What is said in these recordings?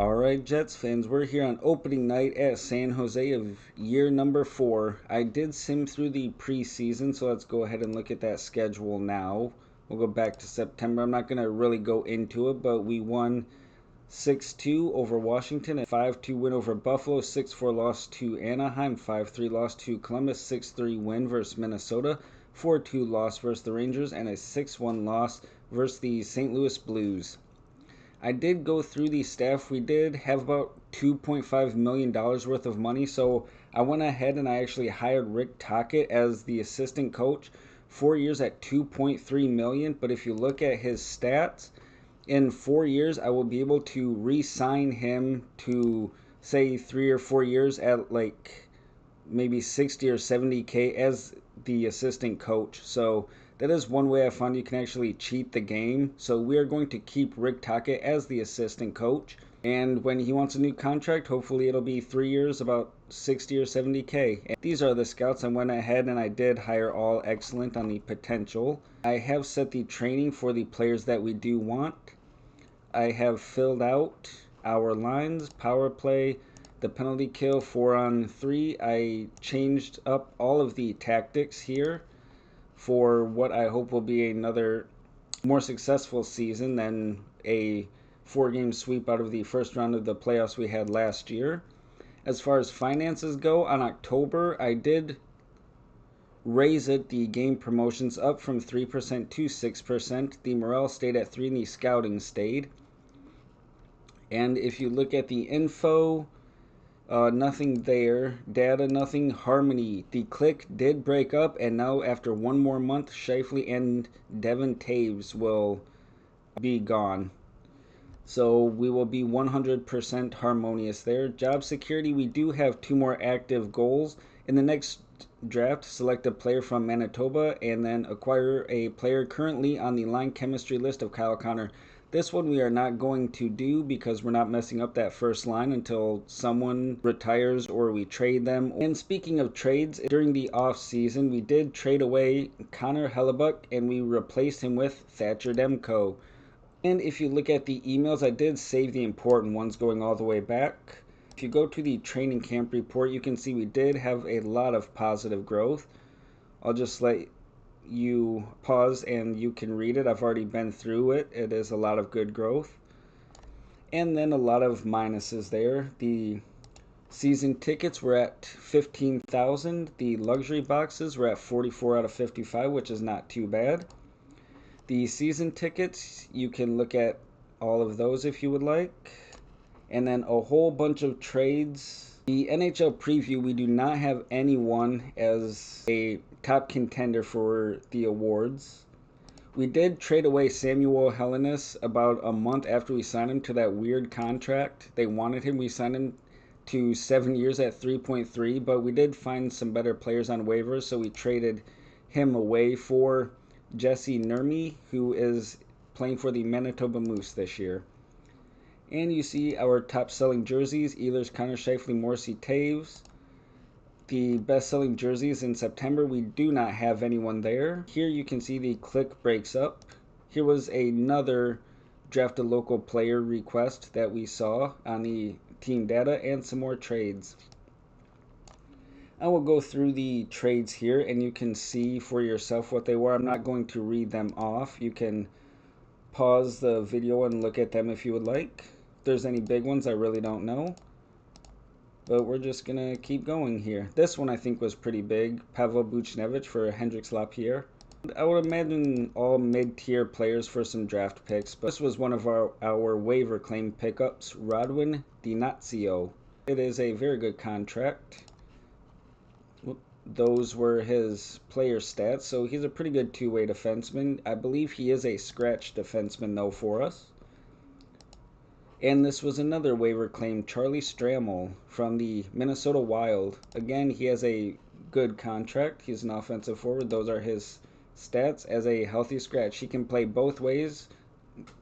Alright, Jets fans, we're here on opening night at San Jose of year number 4. I did sim through the preseason, so let's go ahead and look at that schedule now. We'll go back to September. I'm not going to really go into it, but we won 6-2 over Washington, a 5-2 win over Buffalo, 6-4 loss to Anaheim, 5-3 loss to Columbus, 6-3 win versus Minnesota, 4-2 loss versus the Rangers, and a 6-1 loss versus the St. Louis Blues. I did go through the staff. We did have about $2.5 million worth of money, so I went ahead and I actually hired Rick Tocchet as the assistant coach. 4 years at $2.3 million, but if you look at his stats, in 4 years I will be able to re-sign him to say 3 or 4 years at like maybe 60 or 70K as the assistant coach. So that is one way I found you can actually cheat the game. So we are going to keep Rick Tocchet as the assistant coach. And when he wants a new contract, hopefully it'll be 3 years, about 60 or 70K. And these are the scouts. I went ahead and I did hire all excellent on the potential. I have set the training for the players that we do want. I have filled out our lines, power play, the penalty kill, 4-on-3. I changed up all of the tactics here for what I hope will be another more successful season than a 4-game sweep out of the first round of the playoffs we had last year. As far as finances go, on October, I did raise the game promotions up from 3% to 6%. The morale stayed at 3 and the scouting stayed. And if you look at the info, nothing there. Data, nothing. Harmony. The click did break up, and now after one more month, Shifley and Devin Taves will be gone. So we will be 100% harmonious there. Job security, we do have 2 more active goals. In the next draft, select a player from Manitoba and then acquire a player currently on the line chemistry list of Kyle Connor. This one we are not going to do because we're not messing up that first line until someone retires or we trade them. And speaking of trades, during the off season, we did trade away Connor Hellebuck and we replaced him with Thatcher Demko. And if you look at the emails, I did save the important ones going all the way back. If you go to the training camp report, you can see we did have a lot of positive growth. I'll just let you pause and you can read it. I've already been through it. It is a lot of good growth. And then a lot of minuses there. The season tickets were at 15,000. The luxury boxes were at 44 out of 55, which is not too bad. The season tickets, you can look at all of those if you would like. And then a whole bunch of trades. The NHL preview, we do not have anyone as a top contender for the awards. We did trade away Samuel Helenius about a month after we signed him to that weird contract. They wanted him. We signed him to 7 years at 3.3, but we did find some better players on waivers, so we traded him away for Jesse Nurmi, who is playing for the Manitoba Moose this year. And you see our top-selling jerseys, Ehlers, Connor, Shifley, Morrissey, Taves. The best-selling jerseys in September, we do not have anyone there. Here you can see the click breaks up. Here was another draft a local player request that we saw on the team data and some more trades. I will go through the trades here and you can see for yourself what they were. I'm not going to read them off. You can pause the video and look at them if you would like. If there's any big ones, I really don't know. But we're just going to keep going here. This one I think was pretty big. Pavel Buchnevich for Hendrix Lapierre. I would imagine all mid-tier players for some draft picks. But this was one of our waiver claim pickups. Rodwin DiNazio. It is a very good contract. Those were his player stats. So he's a pretty good two-way defenseman. I believe he is a scratch defenseman though for us. And this was another waiver claim, Charlie Stramel from the Minnesota Wild. Again, he has a good contract. He's an offensive forward. Those are his stats as a healthy scratch. He can play both ways.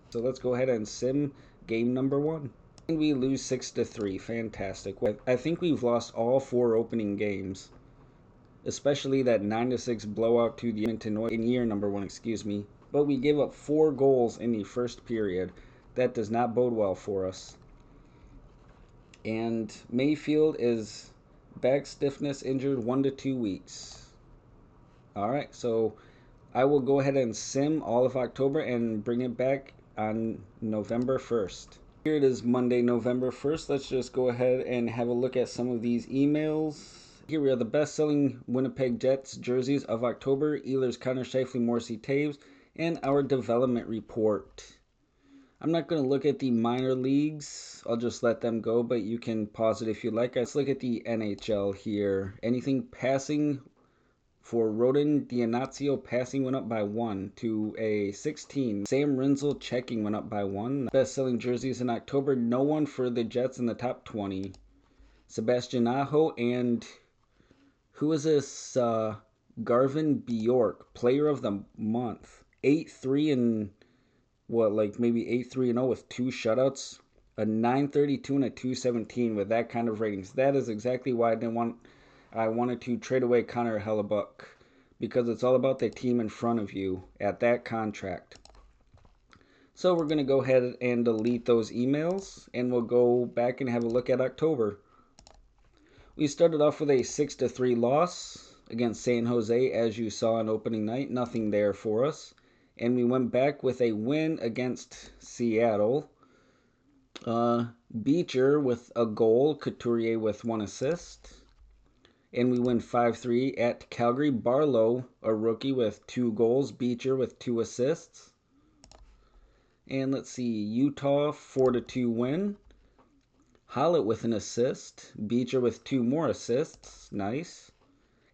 So let's go ahead and sim game number 1. And we lose 6-3. Fantastic. I think we've lost all 4 opening games, especially that 9-6 blowout to the Edmonton Oilers in year number 1, But we gave up 4 goals in the first period. That does not bode well for us. And Mayfield is back stiffness injured 1 to 2 weeks. All right, so I will go ahead and sim all of October and bring it back on November 1st. Here it is, Monday, November 1st. Let's just go ahead and have a look at some of these emails. Here we are, the best-selling Winnipeg Jets jerseys of October, Ehlers, Connor, Scheifele, Morrissey, Taves, and our development report. I'm not going to look at the minor leagues. I'll just let them go, but you can pause it if you like. Let's look at the NHL here. Anything passing for Rodin Dianazio, passing went up by 1 to a 16. Sam Rinzel checking went up by 1. Best-selling jerseys in October, no one for the Jets in the top 20. Sebastian Aho and who is this? Garvin Bjork, player of the month. 8-3 and what, like maybe 8-3-0 with 2 shutouts, a 932 and a 217 with that kind of ratings. That is exactly why I wanted to trade away Connor Hellebuck, because it's all about the team in front of you at that contract. So we're going to go ahead and delete those emails, and we'll go back and have a look at October. We started off with a 6-3 loss against San Jose, as you saw on opening night. Nothing there for us. And we went back with a win against Seattle. Beecher with a goal, Couturier with 1 assist. And we win 5-3 at Calgary. Barlow, a rookie, with 2 goals. Beecher with 2 assists. And let's see, Utah 4-2 win. Hollett with an assist. Beecher with 2 more assists. Nice.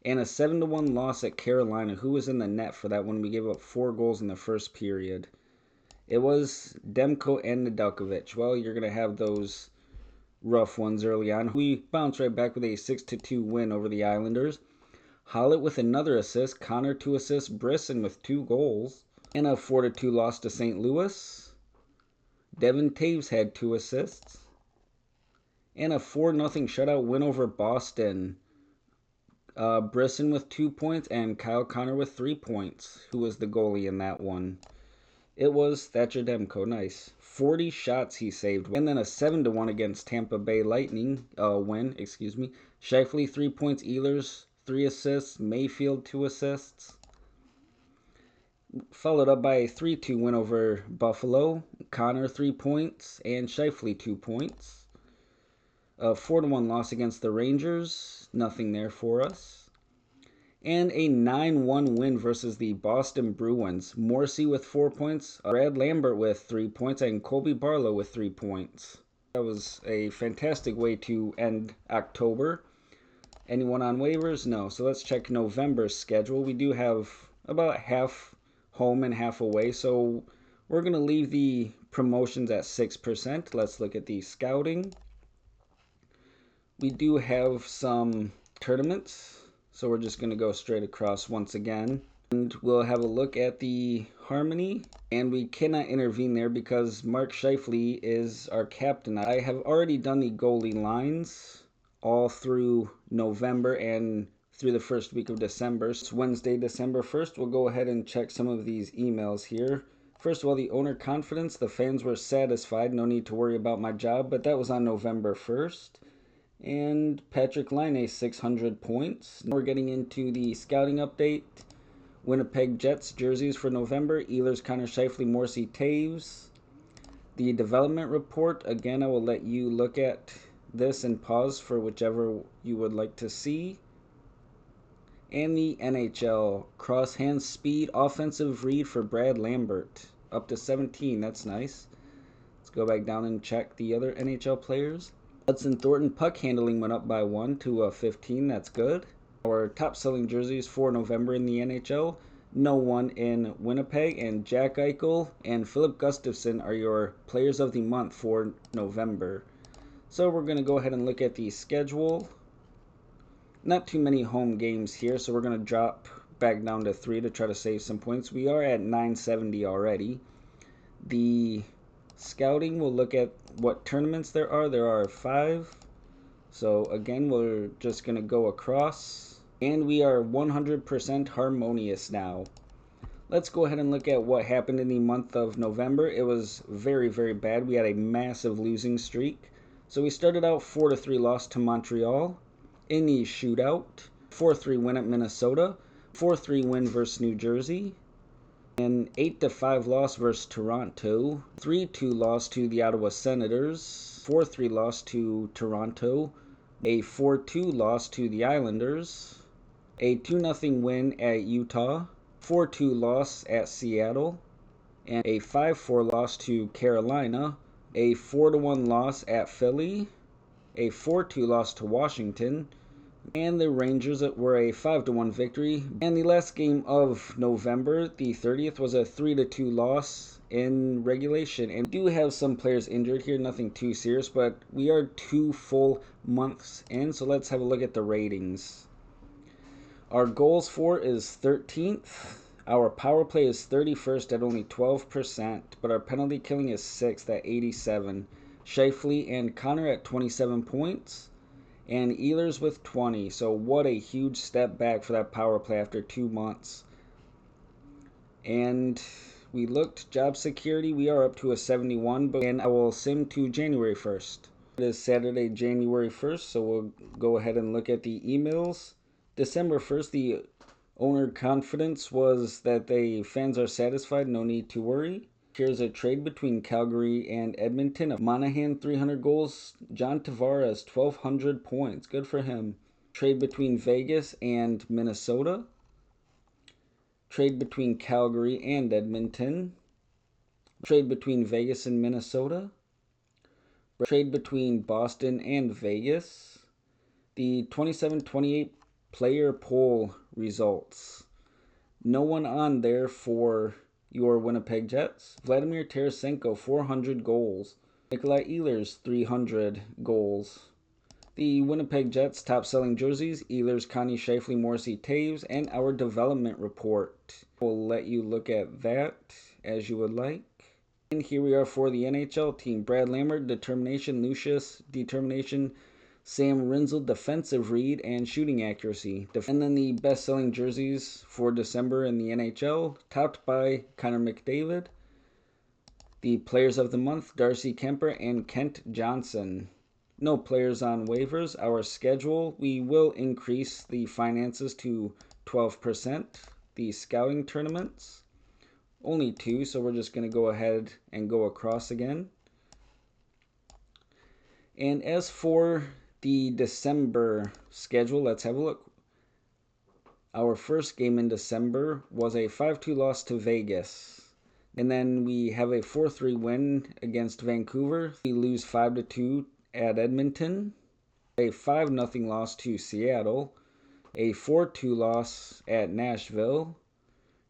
And a 7-1 loss at Carolina. Who was in the net for that one? We gave up 4 goals in the first period. It was Demko and Nedeljkovic. Well, you're going to have those rough ones early on. We bounced right back with a 6-2 win over the Islanders. Hollett with another assist. Connor 2 assists. Brisson with 2 goals. And a 4-2 loss to St. Louis. Devin Taves had 2 assists. And a 4-0 shutout win over Boston. Brisson with 2 points and Kyle Connor with 3 points. Who was the goalie in that one? It was Thatcher Demko. Nice. 40 shots he saved. And then a 7-1 against Tampa Bay Lightning win. Scheifele 3 points. Ehlers 3 assists. Mayfield 2 assists. Followed up by a 3-2 win over Buffalo. Connor 3 points and Scheifele 2 points. A 4-1 loss against the Rangers. Nothing there for us. And a 9-1 win versus the Boston Bruins. Morrissey with 4 points. Brad Lambert with 3 points. And Colby Barlow with 3 points. That was a fantastic way to end October. Anyone on waivers? No. So let's check November's schedule. We do have about half home and half away. So we're going to leave the promotions at 6%. Let's look at the scouting. We do have some tournaments, so we're just going to go straight across once again. And we'll have a look at the Harmony, and we cannot intervene there because Mark Scheifele is our captain. I have already done the goalie lines all through November and through the first week of December. It's Wednesday, December 1st. We'll go ahead and check some of these emails here. First of all, the owner confidence. The fans were satisfied. No need to worry about my job, but that was on November 1st. And Patrick Laine, 600 points. Now we're getting into the scouting update. Winnipeg Jets jerseys for November. Ehlers, Connor, Scheifele, Morrissey, Taves. The development report. Again, I will let you look at this and pause for whichever you would like to see. And the NHL. Cross-hand speed offensive read for Brad Lambert. Up to 17. That's nice. Let's go back down and check the other NHL players. Hudson Thornton puck handling went up by 1 to 15. That's good. Our top selling jerseys for November in the NHL. No one in Winnipeg. And Jack Eichel and Philip Gustafson are your players of the month for November. So we're going to go ahead and look at the schedule. Not too many home games here, so we're going to drop back down to 3 to try to save some points. We are at 970 already. The scouting, we'll look at what tournaments there are. There are 5. So again, we're just going to go across. And we are 100% harmonious now. Let's go ahead and look at what happened in the month of November. It was very, very bad. We had a massive losing streak. So we started out 4-3 loss to Montreal in the shootout, 4-3 win at Minnesota, 4-3 win versus New Jersey, an 8-5 loss versus Toronto, 3-2 loss to the Ottawa Senators, 4-3 loss to Toronto, a 4-2 loss to the Islanders, a 2-0 win at Utah, 4-2 loss at Seattle, and a 5-4 loss to Carolina, a 4-1 loss at Philly, a 4-2 loss to Washington, and the Rangers were a 5-1 victory. And the last game of November, the 30th, was a 3-2 loss in regulation. And we do have some players injured here, nothing too serious, but we are 2 full months in, so let's have a look at the ratings. Our goals for is 13th. Our power play is 31st at only 12%, but our penalty killing is 6th at 87. Scheifele and Connor at 27 points, and Ehlers with 20. So what a huge step back for that power play after 2 months. And we looked job security. We are up to a 71, and I will sim to January 1st. It is Saturday, January 1st, so we'll go ahead and look at the emails. December 1st, the owner confidence was that the fans are satisfied, no need to worry. Here's a trade between Calgary and Edmonton. Monahan 300 goals, John Tavares 1,200 points. Good for him. Trade between Vegas and Minnesota. Trade between Calgary and Edmonton. Trade between Vegas and Minnesota. Trade between Boston and Vegas. The 27-28 player poll results. No one on there for your Winnipeg Jets. Vladimir Tarasenko, 400 goals. Nikolai Ehlers, 300 goals. The Winnipeg Jets top-selling jerseys, Ehlers, Connie, Scheifele, Morrissey, Taves, and our development report. We'll let you look at that as you would like. And here we are for the NHL team. Brad Lambert, determination. Lucius, determination. Sam Rinzel, defensive read and shooting accuracy. And then the best-selling jerseys for December in the NHL, topped by Connor McDavid. The players of the month, Darcy Kemper and Kent Johnson. No players on waivers. Our schedule, we will increase the finances to 12%. The scouting tournaments, only 2, so we're just going to go ahead and go across again. And as for the December schedule, let's have a look. Our first game in December was a 5-2 loss to Vegas. And then we have a 4-3 win against Vancouver. We lose 5-2 at Edmonton. A 5-0 loss to Seattle. A 4-2 loss at Nashville.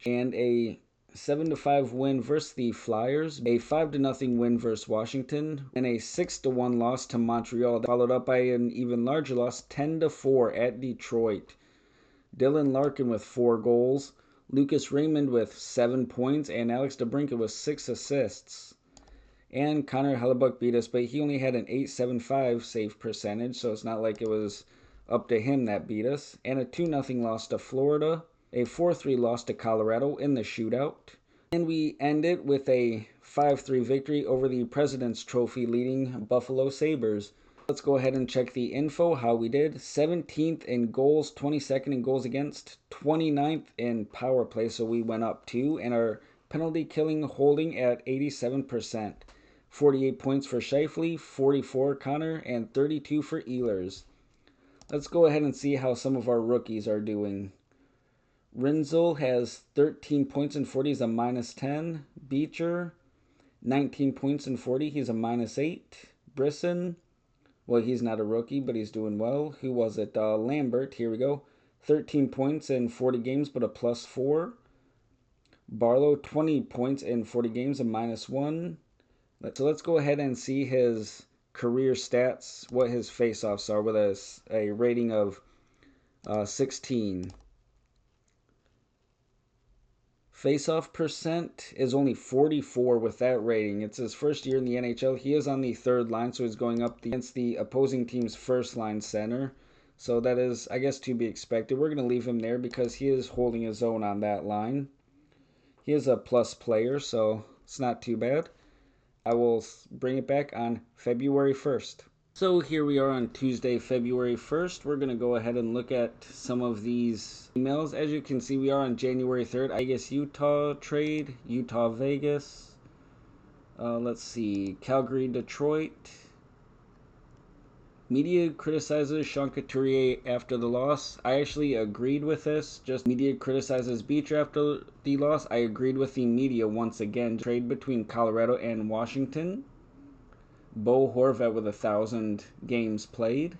And a 7-5 win versus the Flyers, a 5-0 win versus Washington, and a 6-1 loss to Montreal, followed up by an even larger loss, 10-4 at Detroit. Dylan Larkin with 4 goals, Lucas Raymond with 7 points, and Alex DeBrincat with 6 assists. And Connor Hellebuck beat us, but he only had an .875 save percentage, so it's not like it was up to him that beat us. And a 2-0 loss to Florida, a 4-3 loss to Colorado in the shootout. And we end it with a 5-3 victory over the President's Trophy leading Buffalo Sabres. Let's go ahead and check the info, how we did. 17th in goals, 22nd in goals against, 29th in power play, so we went up 2. And our penalty killing holding at 87%. 48 points for Scheifele, 44 Connor, and 32 for Ehlers. Let's go ahead and see how some of our rookies are doing. Rinzel has 13 points and 40. He's a -10. Beecher, 19 points and 40. He's a -8. Brisson, well, he's not a rookie, but he's doing well. Who was it? Lambert, here we go. 13 points in 40 games, but a +4. Barlow, 20 points in 40 games, a -1. So let's go ahead and see his career stats, what his faceoffs are, with a rating of 16. Faceoff percent is only 44 with that rating. It's his first year in the NHL. He is on the third line, so he's going up against the opposing team's first line center. So that is, I guess, to be expected. We're going to leave him there because he is holding his own on that line. He is a plus player, so it's not too bad. I will bring it back on February 1st. So here we are on Tuesday, February 1st. We're going to go ahead and look at some of these emails. As you can see, we are on January 3rd. Vegas, Utah trade, Utah, Vegas. Let's see, Calgary, Detroit. Media criticizes Sean Couturier after the loss. I actually agreed with this. Just media criticizes Beecher after the loss. I agreed with the media once again. Trade between Colorado and Washington. Bo Horvat with 1,000 games played.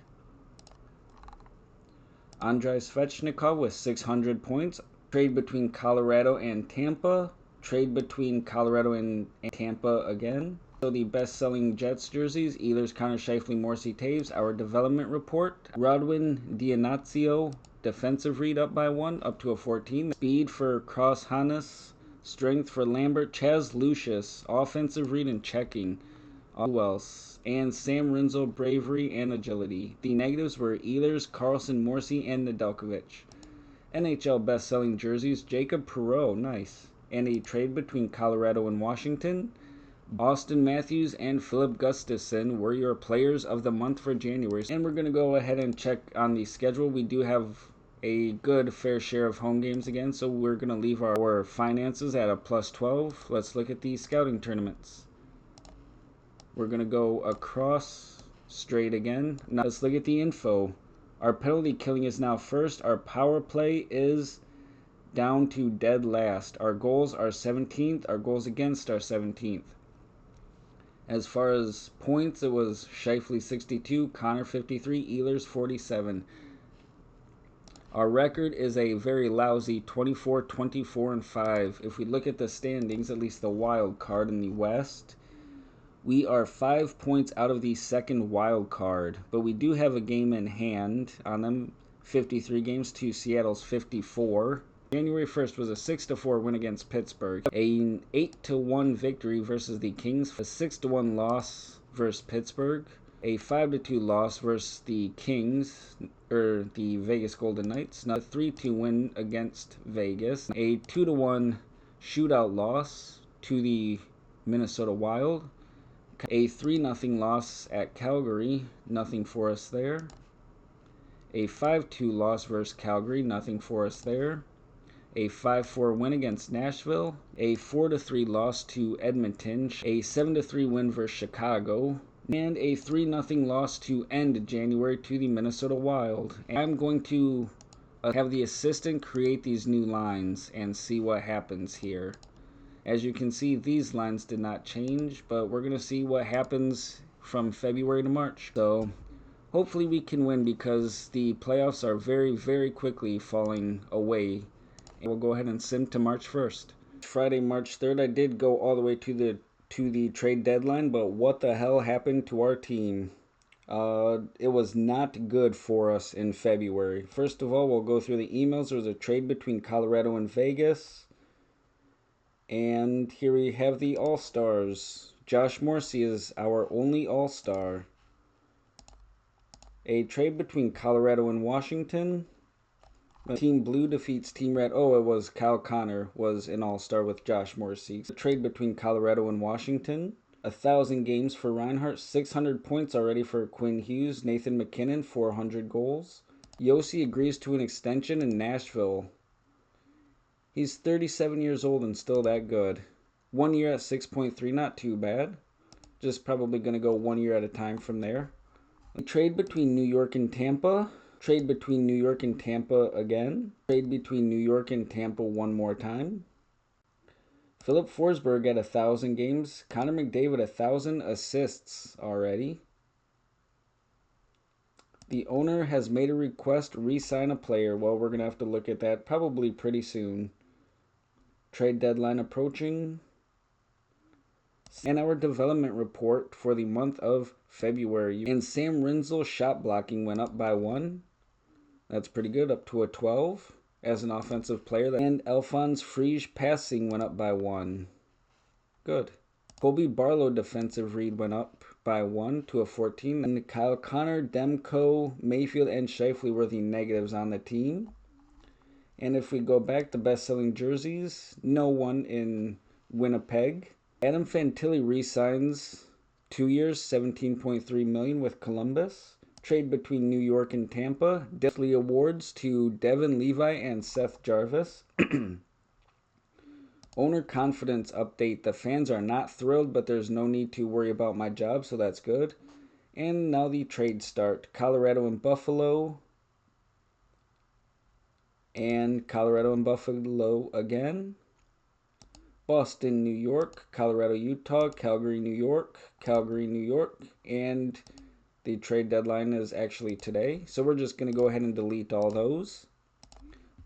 Andrei Svechnikov with 600 points. Trade between Colorado and Tampa. Trade between Colorado and Tampa again. So the best-selling Jets jerseys, Ehlers, Connor Scheifele, Morrissey, Taves. Our development report, Rodwin Dianazio, defensive read up by 1, up to a 14. Speed for Cross Hannes. Strength for Lambert. Chaz Lucius, offensive read and checking. Who else? And Sam Rinzel, bravery and agility. The negatives were Ehlers, Carlson, Morrissey, and Nedeljkovic. NHL best-selling jerseys, Jacob Perreault, nice. And a trade between Colorado and Washington. Austin Matthews and Philip Gustafson were your players of the month for January. And we're going to go ahead and check on the schedule. We do have a good fair share of home games again, so we're going to leave our finances at a plus 12. Let's look at the scouting tournaments. We're going to go across straight again. Now let's look at the info. Our penalty killing is now first. Our power play is down to dead last. Our goals are 17th. Our goals against are 17th. As far as points, it was Scheifele 62, Connor 53, Ehlers 47. Our record is a very lousy 24, 24, and 5. If we look at the standings, at least the wild card in the West, we are 5 points out of the second wild card, but we do have a game in hand on them. 53 games to Seattle's 54. January 1st was a 6-4 win against Pittsburgh. An 8-1 victory versus the Kings. A 6-1 loss versus Pittsburgh. A 5-2 loss versus the Kings, or the Vegas Golden Knights. A 3-2 win against Vegas. A 2-1 shootout loss to the Minnesota Wild. A 3-0 loss at Calgary, nothing for us there. A 5-2 loss versus Calgary, nothing for us there. A 5-4 win against Nashville. A 4-3 loss to Edmonton. A 7-3 win versus Chicago. And a 3-0 loss to end January to the Minnesota Wild. And I'm going to have the assistant create these new lines and see what happens here. As you can see, these lines did not change, but we're going to see what happens from February to March. So hopefully we can win, because the playoffs are very, very quickly falling away. And we'll go ahead and sim to March 1st. Friday, March 3rd, I did go all the way to the trade deadline, but what the hell happened to our team? It was not good for us in February. First of all, we'll go through the emails. There was a trade between Colorado and Vegas. And here we have the All-Stars. Josh Morrissey is our only All-Star. A trade between Colorado and Washington. Team Blue defeats Team Red. Oh, it was Kyle Connor was an All-Star with Josh Morrissey. A trade between Colorado and Washington. 1,000 games for Reinhart. 600 points already for Quinn Hughes. Nathan McKinnon, 400 goals. Yossi agrees to an extension in Nashville. He's 37 years old and still that good. 1 year at 6.3, not too bad. Just probably going to go 1 year at a time from there. A trade between New York and Tampa. Trade between New York and Tampa again. Trade between New York and Tampa one more time. Philip Forsberg at 1,000 games. Connor McDavid 1,000 assists already. The owner has made a request to re-sign a player. Well, we're going to have to look at that probably pretty soon. Trade deadline approaching. And our development report for the month of February. And Sam Rinzel shot blocking went up by 1. That's pretty good, up to a 12 as an offensive player. And Alphonse Friege passing went up by 1. Good. Colby Barlow defensive read went up by 1 to a 14. And Kyle Connor, Demko, Mayfield, and Scheifele were the negatives on the team. And if we go back to best-selling jerseys, no one in Winnipeg. Adam Fantilli re-signs 2 years, $17.3 million with Columbus. Trade between New York and Tampa. Deathly awards to Devin Levi and Seth Jarvis. Owner confidence update. The fans are not thrilled, but there's no need to worry about my job, so that's good. And now the trade start. Colorado and Buffalo. And Colorado and Buffalo again. Boston, New York. Colorado, Utah. Calgary, New York. Calgary, New York. And the trade deadline is actually today. So we're just going to go ahead and delete all those.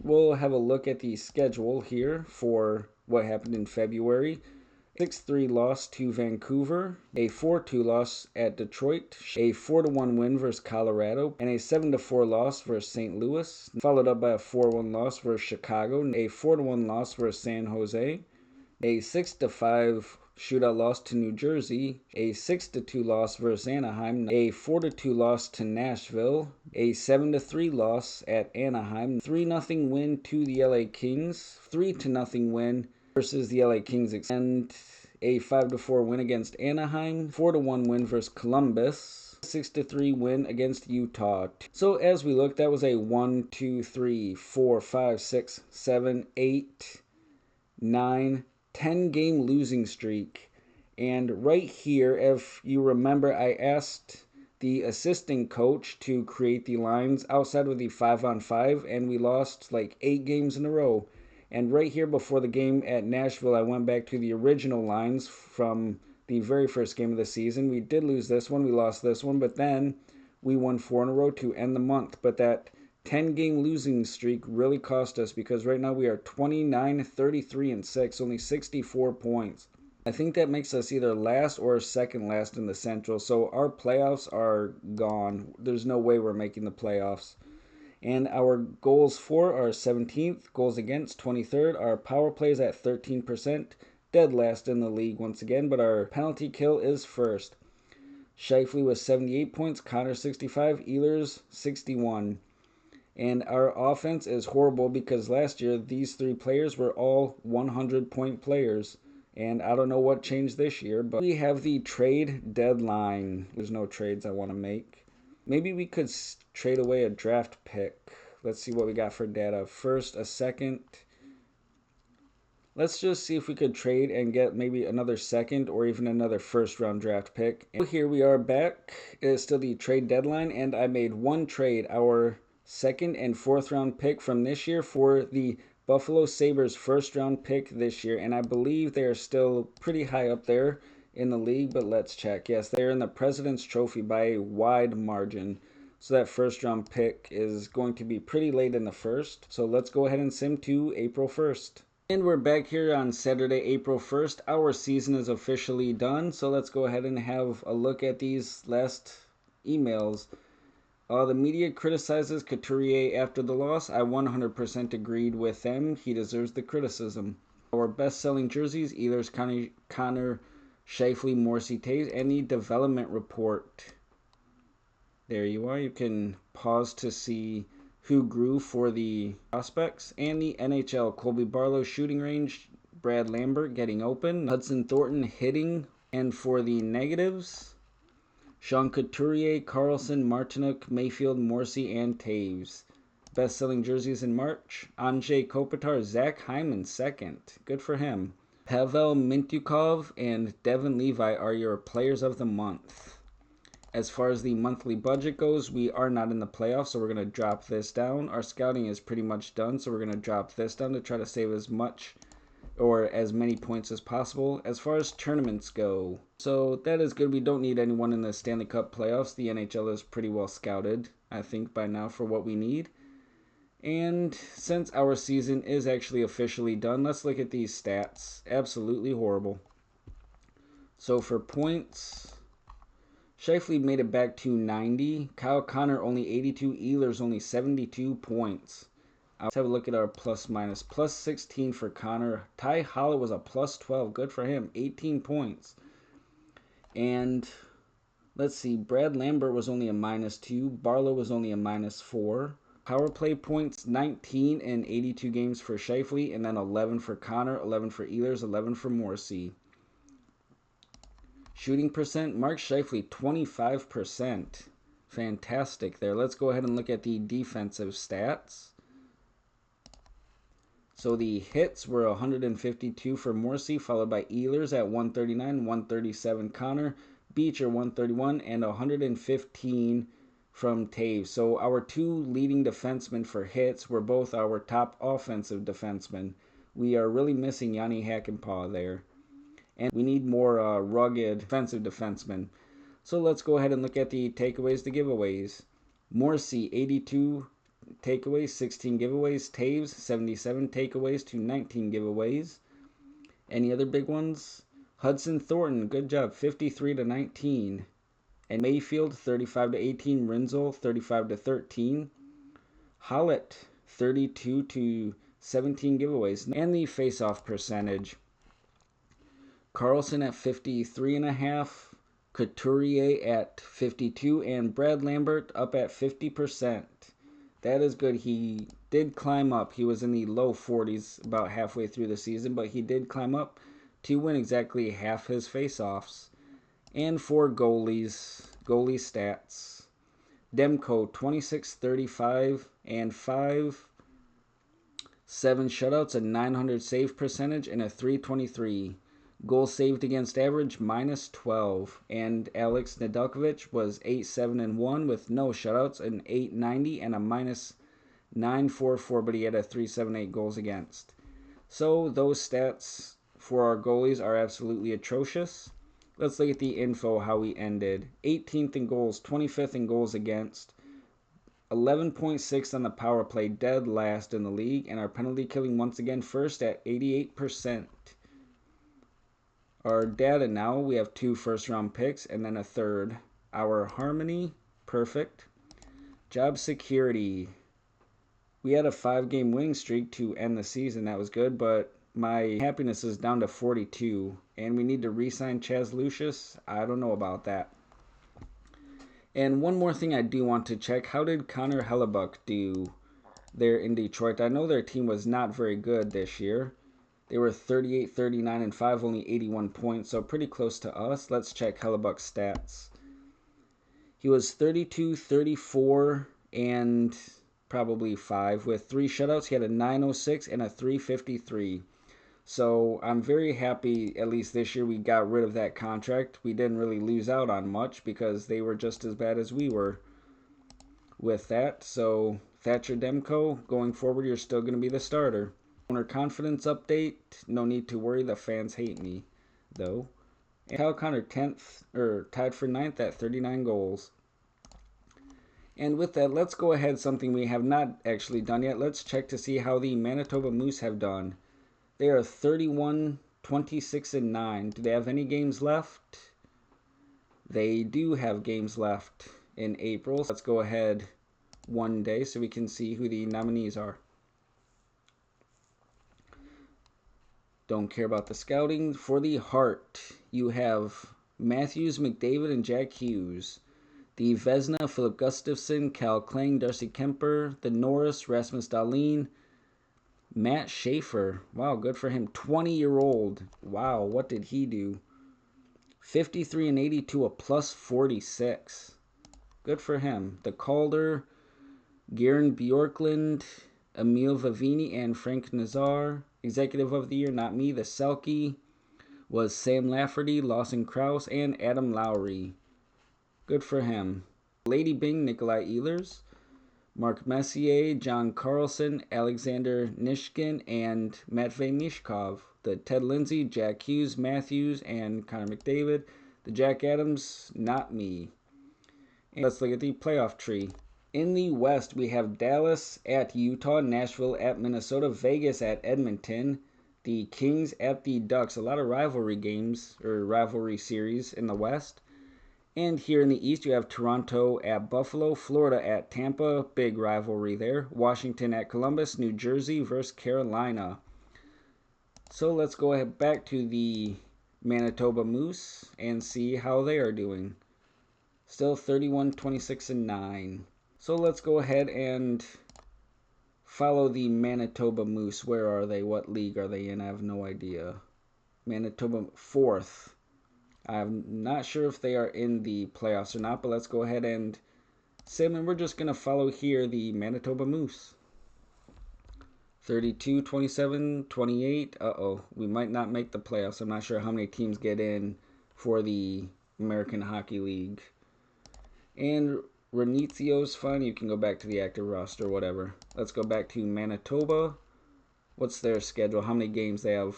We'll have a look at the schedule here for what happened in February. 6-3 loss to Vancouver, a 4-2 loss at Detroit, a 4-1 win versus Colorado, and a 7-4 loss versus St. Louis, followed up by a 4-1 loss versus Chicago, a 4-1 loss versus San Jose, a 6-5 shootout loss to New Jersey, a 6-2 loss versus Anaheim, a 4-2 loss to Nashville, a 7-3 loss at Anaheim, 3-0 win to the LA Kings, 3-0 win versus the LA Kings, and a 5-4 win against Anaheim, 4-1 win versus Columbus, 6-3 win against Utah. So as we look, that was a 1, 2, 3, 4, 5, 6, 7, 8, 9, 10 game losing streak. And right here, if you remember, I asked the assistant coach to create the lines outside of the 5-on-5, and we lost like 8 games in a row. And right here before the game at Nashville, I went back to the original lines from the very first game of the season. We did lose this one, we lost this one, but then we won 4 in a row to end the month. But that 10-game losing streak really cost us, because right now we are 29, 33, and 6, only 64 points. I think that makes us either last or second last in the Central, so our playoffs are gone. There's no way we're making the playoffs. And our goals for are 17th, goals against 23rd, our power play is at 13%, dead last in the league once again, but our penalty kill is first. Scheifele was 78 points, Connor 65, Ehlers 61. And our offense is horrible because last year these 3 players were all 100-point players. And I don't know what changed this year, but we have the trade deadline. There's no trades I want to make. Maybe we could trade away a draft pick. Let's see what we got for data. First, a second. Let's just see if we could trade and get maybe another second or even another first-round draft pick. And here we are back. It is still the trade deadline, and I made one trade. Our second and fourth round pick from this year for the Buffalo Sabres first round pick this year, and I believe they are still pretty high up there in the league, but let's check. Yes, they're in the President's Trophy by a wide margin. So that first round pick is going to be pretty late in the first. So let's go ahead and sim to April 1st. And we're back here on Saturday, April 1st. Our season is officially done. So let's go ahead and have a look at these last emails. The media criticizes Couturier after the loss. I 100% agreed with them. He deserves the criticism. Our best-selling jerseys, Ehlers, Connor, Scheifele, Morrissey, Taves, and the development report. There you are. You can pause to see who grew for the prospects. And the NHL, Colby Barlow shooting range, Brad Lambert getting open, Hudson Thornton hitting, and for the negatives, Sean Couturier, Carlson, Martinook, Mayfield, Morrissey, and Taves. Best-selling jerseys in March, Anjay Kopitar, Zach Hyman second. Good for him. Pavel Mintyukov and Devin Levi are your players of the month. As far as the monthly budget goes, we are not in the playoffs, so we're going to drop this down. Our scouting is pretty much done, so we're going to drop this down to try to save as much or as many points as possible. As far as tournaments go, so that is good. We don't need anyone in the Stanley Cup playoffs. The NHL is pretty well scouted, I think, by now for what we need. And since our season is actually officially done, let's look at these stats. Absolutely horrible. So for points, Scheifele made it back to 90. Kyle Connor only 82. Ehlers only 72 points. Let's have a look at our plus minus. Plus 16 for Connor. Ty Holla was a plus 12. Good for him. 18 points. And let's see. Brad Lambert was only a minus 2. Barlow was only a minus 4. Power play points 19 in 82 games for Scheifele. And then 11 for Connor. 11 for Ehlers. 11 for Morrissey. Shooting percent, Mark Scheifele, 25%. Fantastic there. Let's go ahead and look at the defensive stats. So the hits were 152 for Morrissey, followed by Ehlers at 139, 137 Connor, Beecher 131, and 115 from Taves. So our two leading defensemen for hits were both our top offensive defensemen. We are really missing Yanni Hakanpää there. And we need more rugged defensive defensemen. So let's go ahead and look at the takeaways to giveaways. Morrissey, 82 takeaways, 16 giveaways. Taves, 77 takeaways to 19 giveaways. Any other big ones? Hudson Thornton, good job, 53 to 19. And Mayfield, 35 to 18. Rinzel, 35 to 13. Hollett, 32 to 17 giveaways. And the face-off percentage. Carlson at 53.5%. Couturier at 52%, and Brad Lambert up at 50%. That is good. He did climb up. He was in the low 40s about halfway through the season, but he did climb up to win exactly half his faceoffs. And for goalie stats, Demko 26-35 and 7 shutouts, a 900 save percentage, and a 323. Goals saved against average, -12. And Alex Nedeljkovic was 8-7-1 with no shutouts, an 890 and a -944, but he had a 378 goals against. So those stats for our goalies are absolutely atrocious. Let's look at the info, how we ended. 18th in goals, 25th in goals against, 11.6 on the power play, dead last in the league, and our penalty killing once again first at 88%. Our data now, we have 2 first-round picks and then a third. Our harmony, perfect. Job security. We had a 5-game winning streak to end the season. That was good, but my happiness is down to 42. And we need to re-sign Chaz Lucius. I don't know about that. And one more thing I do want to check. How did Connor Hellebuyck do there in Detroit? I know their team was not very good this year. They were 38, 39, and 5, only 81 points, so pretty close to us. Let's check Hellebuck's stats. He was 32, 34, and probably 5 with 3 shutouts. He had a 906 and a 353. So I'm very happy, at least this year, we got rid of that contract. We didn't really lose out on much because they were just as bad as we were with that. So Thatcher Demko, going forward, you're still going to be the starter. Owner confidence update. No need to worry. The fans hate me, though. And Kyle Connor tied for 9th at 39 goals. And with that, let's go ahead. Something we have not actually done yet. Let's check to see how the Manitoba Moose have done. They are 31, 26, and 9. Do they have any games left? They do have games left in April. So let's go ahead one day so we can see who the nominees are. Don't care about the scouting. For the Hart, you have Matthews, McDavid, and Jack Hughes. The Vezina, Philip Gustafson, Cal Klang, Darcy Kemper. The Norris, Rasmus Dahlin. Matt Schaefer. Wow, good for him. 20-year-old. Wow, what did he do? 53 and 82, a +46. Good for him. The Calder, Garen Bjorklund, Emil Vavini, and Frank Nazar. Executive of the Year, not me. The Selke was Sam Lafferty, Lawson Krause, and Adam Lowry. Good for him. Lady Bing, Nikolai Ehlers. Mark Messier, John Carlson, Alexander Nishkin, and Matvey Mishkov. The Ted Lindsay, Jack Hughes, Matthews, and Connor McDavid. The Jack Adams, not me. And let's look at the playoff tree. In the West, we have Dallas at Utah, Nashville at Minnesota, Vegas at Edmonton, the Kings at the Ducks. A lot of rivalry games, or rivalry series in the West. And here in the East, you have Toronto at Buffalo, Florida at Tampa, big rivalry there. Washington at Columbus, New Jersey versus Carolina. So let's go ahead back to the Manitoba Moose and see how they are doing. Still 31, 26, and 9. So let's go ahead and follow the Manitoba Moose. Where are they? What league are they in? I have no idea. Manitoba 4th. I'm not sure if they are in the playoffs or not, but let's go ahead and sim, and we're just going to follow here the Manitoba Moose. 32, 27, 28. Uh-oh, we might not make the playoffs. I'm not sure how many teams get in for the American Hockey League. And Renizio's fine. You can go back to the active roster, whatever. Let's go back to Manitoba. What's their schedule? How many games they have?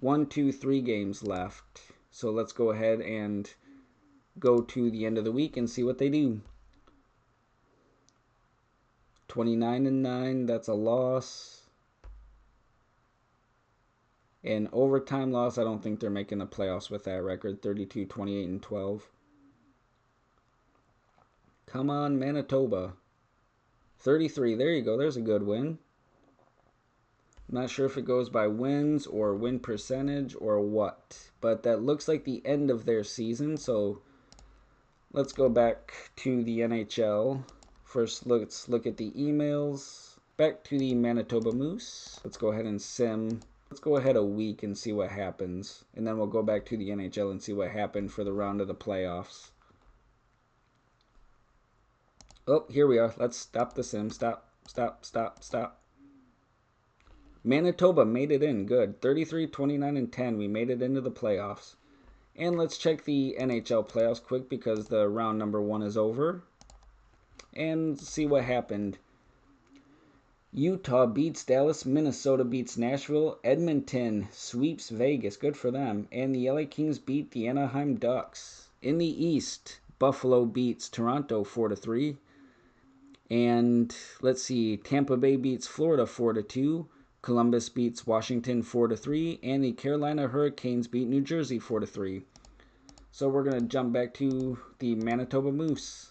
1, 2, 3 games left. So let's go ahead and go to the end of the week and see what they do. 29-9, that's a loss. And overtime loss, I don't think they're making the playoffs with that record. 32, 28, and 12. Come on, Manitoba. 33, there you go. There's a good win. I'm not sure if it goes by wins or win percentage or what, but that looks like the end of their season. So let's go back to the NHL. First, let's look at the emails. Back to the Manitoba Moose. Let's go ahead and sim. Let's go ahead a week and see what happens. And then we'll go back to the NHL and see what happened for the round of the playoffs. Oh, here we are. Let's stop the sim. Stop, stop, stop, stop. Manitoba made it in. Good. 33, 29, and 10. We made it into the playoffs. And let's check the NHL playoffs quick because the round number 1 is over. And see what happened. Utah beats Dallas. Minnesota beats Nashville. Edmonton sweeps Vegas. Good for them. And the LA Kings beat the Anaheim Ducks. In the East, Buffalo beats Toronto 4-3. And let's see, Tampa Bay beats Florida 4-2. Columbus beats Washington 4-3, and the Carolina Hurricanes beat New Jersey 4-3. So we're going to jump back to the Manitoba Moose.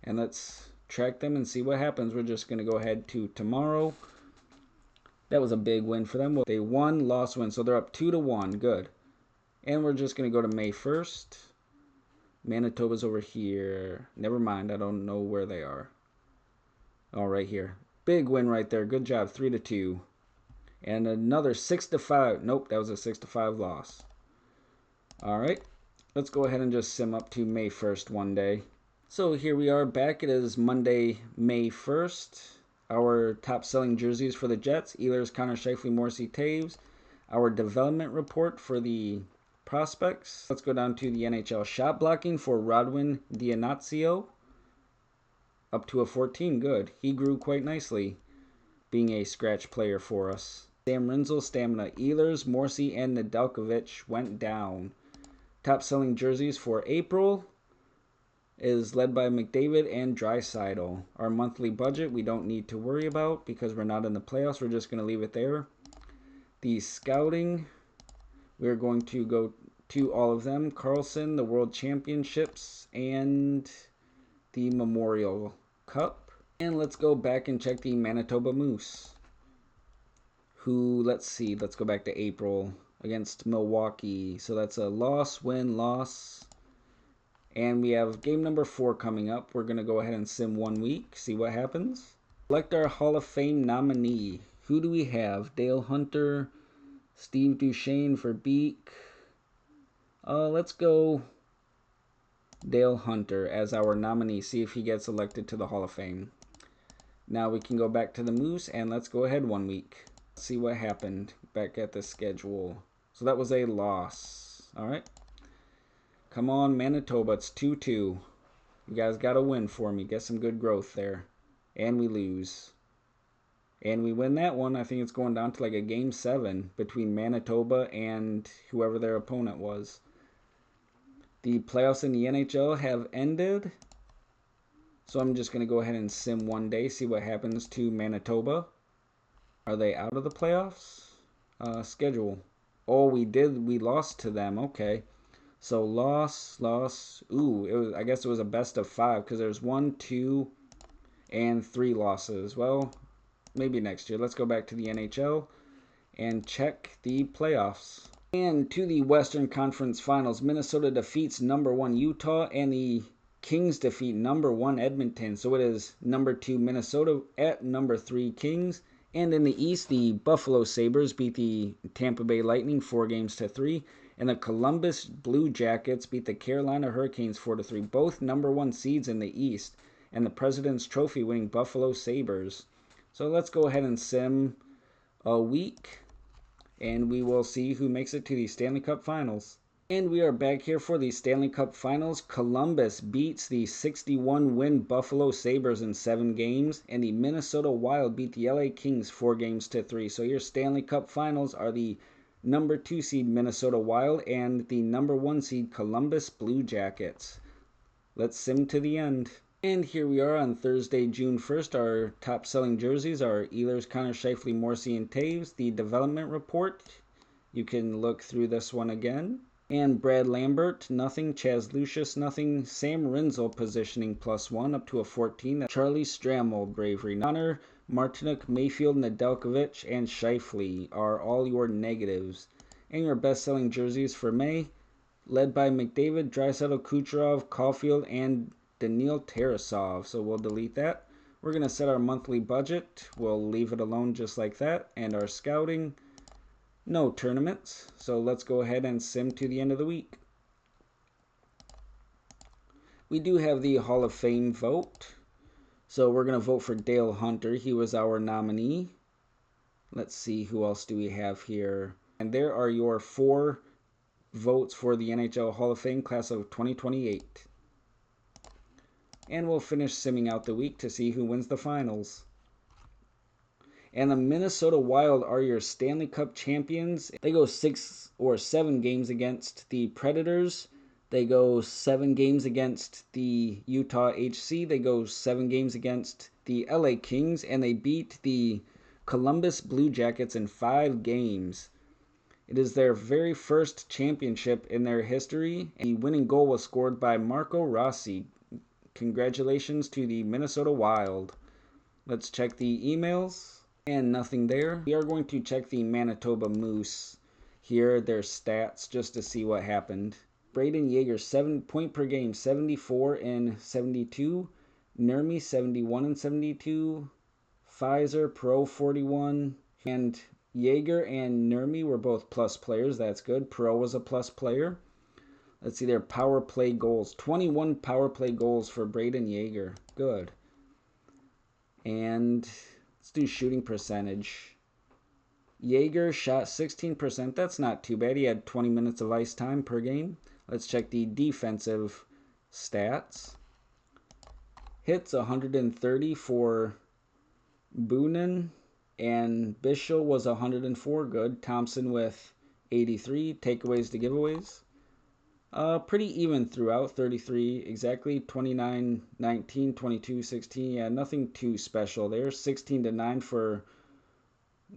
And let's track them and see what happens. We're just going to go ahead to tomorrow. That was a big win for them. They won, lost, win. So they're up 2-1. Good. And we're just going to go to May 1st. Manitoba's over here. Never mind. I don't know where they are. Oh, right here. Big win right there. Good job. 3-2. And another 6-5. Nope, that was a 6-5 loss. All right. Let's go ahead and just sim up to May 1st one day. So here we are back. It is Monday, May 1st. Our top selling jerseys for the Jets. Ehlers, Connor Scheifele, Morrissey, Taves. Our development report for the prospects. Let's go down to the NHL shot blocking for Rodwin Dianazio. Up to a 14, good. He grew quite nicely, being a scratch player for us. Sam Rinzel, stamina. Ehlers, Morrissey, and Nedeljkovic went down. Top selling jerseys for April is led by McDavid and Draisaitl. Our monthly budget we don't need to worry about because we're not in the playoffs. We're just going to leave it there. The scouting, we're going to go to all of them. Carlson, the World Championships, and the Memorial Cup. And let's go back and check the Manitoba Moose, who, let's see, let's go back to April against Milwaukee. So that's a loss, win, loss. And we have game number 4 coming up. We're going to go ahead and sim 1 week, see what happens. Select our Hall of Fame nominee. Who do we have? Dale Hunter, Steve Duchesne for Beak. Let's go Dale Hunter as our nominee. See if he gets elected to the Hall of Fame. Now we can go back to the Moose and let's go ahead 1 week. See what happened back at the schedule. So that was a loss. All right. Come on, Manitoba. It's 2-2. You guys got to win for me. Get some good growth there. And we lose. And we win that one. I think it's going down to like a game 7 between Manitoba and whoever their opponent was. The playoffs in the NHL have ended. So I'm just going to go ahead and sim 1 day, see what happens to Manitoba. Are they out of the playoffs? Schedule. Oh, we lost to them. Okay. So loss. Ooh, I guess it was a best of 5 because there's 1, 2, and 3 losses. Well, maybe next year. Let's go back to the NHL and check the playoffs. And to the Western Conference Finals, Minnesota defeats number 1 Utah, and the Kings defeat number 1 Edmonton. So it is number 2 Minnesota at number 3 Kings. And in the East, the Buffalo Sabres beat the Tampa Bay Lightning 4-3. And the Columbus Blue Jackets beat the Carolina Hurricanes 4-3, both #1 seeds in the East, and the President's Trophy winning Buffalo Sabres. So let's go ahead and sim a week, and we will see who makes it to the Stanley Cup Finals. And we are back here for the Stanley Cup Finals. Columbus beats the 61-win Buffalo Sabres in 7 games, and the Minnesota Wild beat the LA Kings 4-3. So your Stanley Cup Finals are the #2 seed Minnesota Wild and the #1 seed Columbus Blue Jackets. Let's sim to the end. And here we are on Thursday, June 1st. Our top selling jerseys are Ehlers, Connor, Scheifele, Morrissey, and Taves. The development report, you can look through this one again. And Brad Lambert, nothing. Chaz Lucius, nothing. Sam Rinzel, positioning +1 up to a 14. Charlie Stramel, bravery. Connor, Martinook, Mayfield, Nedeljkovic, and Scheifele are all your negatives. And your best-selling jerseys for May, led by McDavid, Draisaitl, Kucherov, Caulfield, and Daniil Tarasov. So we'll delete that. We're going to set our monthly budget. We'll leave it alone just like that. And our scouting, no tournaments. So let's go ahead and sim to the end of the week. We do have the Hall of Fame vote. So we're going to vote for Dale Hunter. He was our nominee. Let's see, who else do we have here? And there are your 4 votes for the NHL Hall of Fame class of 2028. And we'll finish simming out the week to see who wins the finals. And the Minnesota Wild are your Stanley Cup champions. They go 6 or 7 games against the Predators. They go 7 games against the Utah HC. They go 7 games against the LA Kings. And they beat the Columbus Blue Jackets in 5 games. It is their very first championship in their history. The winning goal was scored by Marco Rossi. Congratulations to the Minnesota Wild. Let's check the emails. And nothing there. We are going to check the Manitoba Moose here, their stats, just to see what happened. Braden Yeager, 7 point per game, 74 and 72. Nurmi, 71 and 72. Pfizer, Pro, 41. And Yeager and Nurmi were both plus players. That's good. Pro was a plus player. Let's see their power play goals. 21 power play goals for Braden Yeager. Good. And let's do shooting percentage. Yeager shot 16%. That's not too bad. He had 20 minutes of ice time per game. Let's check the defensive stats. Hits 130 for Boonen, and Bischel was 104. Good. Thompson with 83. Takeaways to giveaways. Pretty even throughout. 33 exactly. 29, 19, 22, 16. Yeah, nothing too special there. 16 to 9 for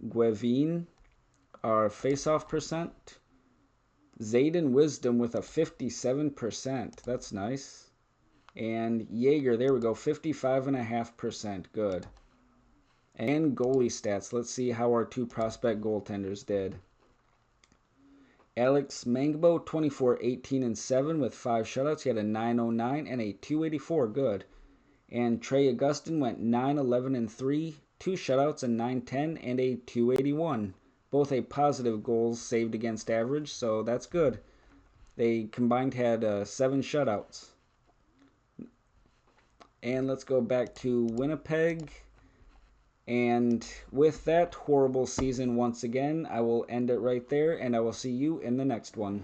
Guevin. Our face-off percent. Zayden Wisdom with a 57%. That's nice. And Yeager, there we go, 55.5%. Good. And goalie stats. Let's see how our 2 prospect goaltenders did. Alex Mangbo, 24, 18, and 7 with 5 shutouts. He had a 909 and a 284. Good. And Trey Augustin went 9, 11, and 3, 2 shutouts, and 910, and a 281. Both a positive goals saved against average, so that's good. They combined had 7 shutouts. And let's go back to Winnipeg. And with that horrible season once again, I will end it right there, and I will see you in the next one.